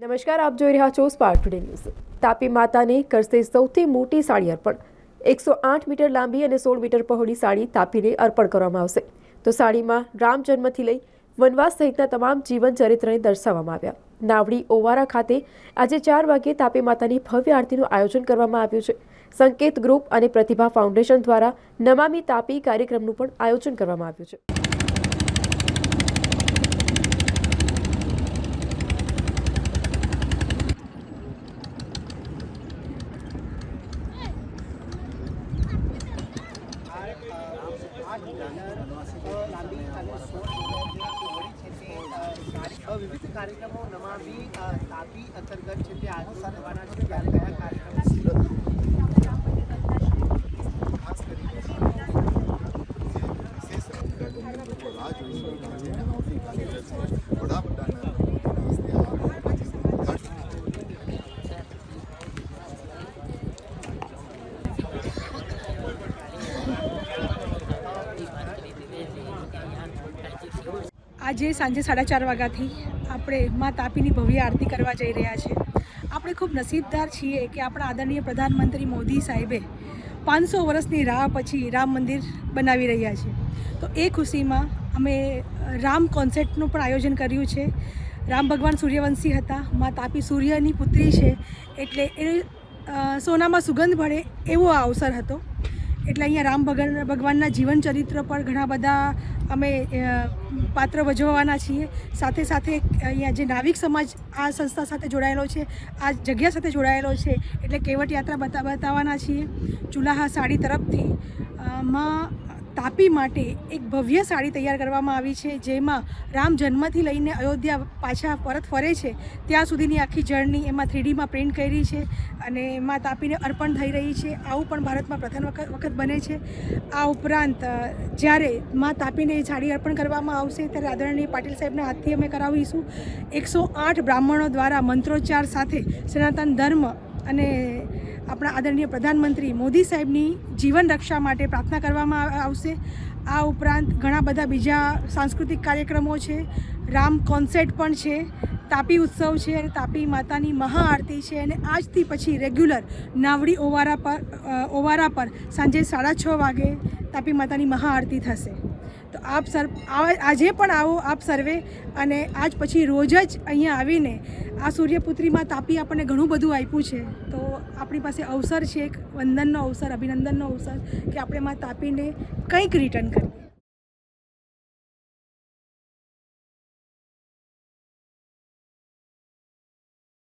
નમસ્કાર, આપ જોઈ રહ્યા છો સ્પાર્ક ટુડે ન્યૂઝ। તાપી માતાને કરશે સૌથી મોટી સાડી અર્પણ। 108 મીટર લાંબી અને 16 મીટર પહોળી સાડી તાપીને અર્પણ કરવામાં આવશે। તો સાડીમાં રામ જન્મથી લઈ વનવાસ સહિતના તમામ જીવન ચરિત્રને દર્શાવવામાં આવ્યા। નાવડી ઓવારા ખાતે આજે 4 વાગ્યે તાપી માતાની ભવ્ય આરતીનું આયોજન કરવામાં આવ્યું છે। સંકેત ગ્રુપ અને પ્રતિભા ફાઉન્ડેશન દ્વારા નમામી તાપી કાર્યક્રમનું પણ આયોજન કરવામાં આવ્યું છે। વિવિધ કાર્યક્રમો નમામી તાપી અંતર્ગત છે તે આજુ થવાના છે। ત્યારે કયા કાર્યક્રમ આજે સાંજે 4:30 વાગ્યાથી આપણે માં તાપીની ભવ્ય આરતી કરવા જઈ રહ્યા છે। આપણે ખૂબ નસીબદાર છીએ કે આપણા આદરણીય પ્રધાનમંત્રી મોદી સાહેબે 500 વર્ષની રાહ પછી રામ મંદિર બનાવી રહ્યા છે। તો એ ખુશીમાં અમે રામ કોન્સર્ટનું પણ આયોજન કર્યું છે। રામ ભગવાન સૂર્યવંશી હતા, માં તાપી સૂર્યની પુત્રી છે, એટલે એ સોનામાં સુગંધ ભળે એવો આ અવસર હતો। એટલે અહીંયા રામ ભગવાનના જીવન ચરિત્ર પર ઘણા બધા અમે પાત્ર ભજવવાના છીએ। સાથે સાથે અહીંયા જે નાવિક સમાજ આ સંસ્થા સાથે જોડાયેલો છે, આ જગ્યા સાથે જોડાયેલો છે, એટલે કેવટ યાત્રા બતાવવાના છીએ। ચુલાહા સાડી તરફથી માં તાપી માટે એક ભવ્ય સાડી તૈયાર કરવામાં આવી છે, જેમાં રામ જન્મથી લઈને અયોધ્યા પાછા પરત ફરે છે ત્યાં સુધીની આખી જર્ની એમાં 3Dમાં પ્રિન્ટ કરી છે અને માં તાપીને અર્પણ થઈ રહી છે। આવું પણ ભારતમાં પ્રથમ વખત બને છે। આ ઉપરાંત જ્યારે માં તાપીને એ સાડી અર્પણ કરવામાં આવશે ત્યારે આદરણીય પાટીલ સાહેબના હાથથી અમે કરાવીશું। 108 બ્રાહ્મણો દ્વારા મંત્રોચ્ચાર સાથે સનાતન ધર્મ અને આપણા આદરણીય પ્રધાનમંત્રી મોદી સાહેબની જીવન રક્ષા માટે પ્રાર્થના કરવામાં આવશે। આ ઉપરાંત ઘણા બધા બીજા સાંસ્કૃતિક કાર્યક્રમો છે, રામ કોન્સર્ટ પણ છે, તાપી ઉત્સવ છે અને તાપી માતાની મહાઆરતી છે અને આજથી પછી રેગ્યુલર નાવડી ઓવારા પર સાંજે 6:30 વાગે તાપી માતાની મહાઆરતી થશે। તો આપ આજે પણ આવો આપ સર્વે, અને આજ પછી રોજ જ અહીંયા આવીને આ સૂર્યપુત્રીમાં તાપી આપણને ઘણું બધું આપ્યું છે। તો આપણી પાસે અવસર છે, એક વંદનનો અવસર, અભિનંદનનો અવસર, કે આપણે માં તાપીને કંઈક રિટર્ન કરીએ।